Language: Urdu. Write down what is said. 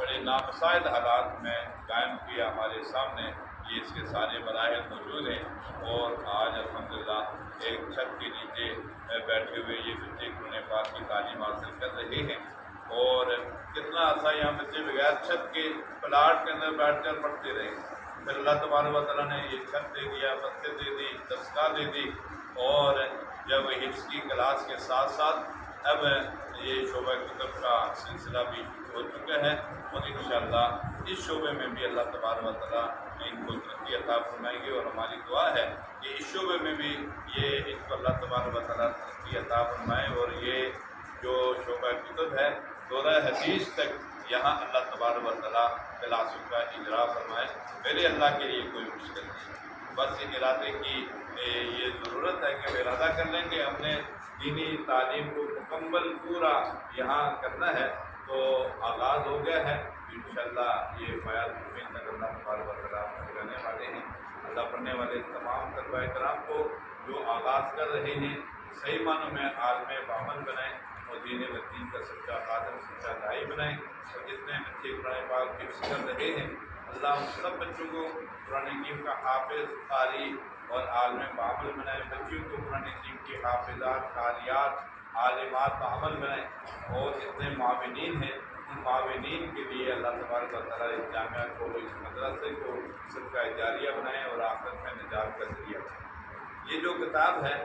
بڑے نامساعد حالات میں قائم کیا ہمارے سامنے، یہ اس کے سارے مراحل موجود ہیں۔ اور آج الحمدللہ ایک چھت کے نیچے بیٹھے ہوئے یہ بچے قرآن پاک کی تعلیم حاصل کر رہے ہیں، اور کتنا عرصہ یہاں بچے بغیر چھت کے پلاٹ کے اندر بیٹھ کر پڑھتے رہے۔ پھر اللہ تبارک و تعالیٰ نے یہ چھت دے دیا، مسجد دے دی، دستگاہ دے دی، اور جب حفظ کی کلاس کے ساتھ ساتھ اب یہ شعبہ کتب کا سلسلہ بھی ہو چکا ہے، اور انشاءاللہ اس شعبے میں بھی اللہ تبارک و تعالیٰ ان کو ترقی عطا فرمائیں گے، اور ہماری دعا ہے کہ اس شعبے میں بھی یہ ان کو اللہ تبارک و تعالیٰ ترقی عطا فرمائیں، اور یہ جو شعبہ کتب ہے دورہ حدیث تک یہاں اللہ تبارک و تعالیٰ کلاسوں کا اجرا فرمائے۔ میرے اللہ کے لیے کوئی مشکل نہیں، بس ارادے کی یہ ضرورت ہے کہ وہ ارادہ کر لیں کہ ہم نے دینی تعلیم کو مکمل پورا یہاں کرنا ہے، تو آغاز ہو گیا ہے۔ انشاءاللہ یہ فیاض مبین تک اللہ تبارک و تعالیٰ پہنچانے والے ہیں۔ اللہ پڑھنے والے تمام طلباء کرام کو جو آغاز کر رہے ہیں صحیح معنوں میں عالم بعمل بنائیں، اور دین و دین کا سچا خادم، سچا داعی بنائیں، اور جتنے بچے قرآن پاک حفظ کر رہے ہیں اللہ ان سب بچوں کو قرآن حکیم کا حافظ، قاری اور عالم بعمل بنائیں، بچیوں کو قرآن حکیم کی حافظات، قاریات، عالمات بعمل بنائیں، اور جتنے معاونین ہیں ان معاونین کے لیے اللہ تبارک و تعالیٰ اس جامعہ کو، اس مدرسے کو صدقہ جاریہ بنائیں، اور آخرت میں نجات کا ذریعہ بنائیں۔ یہ جو کتاب ہے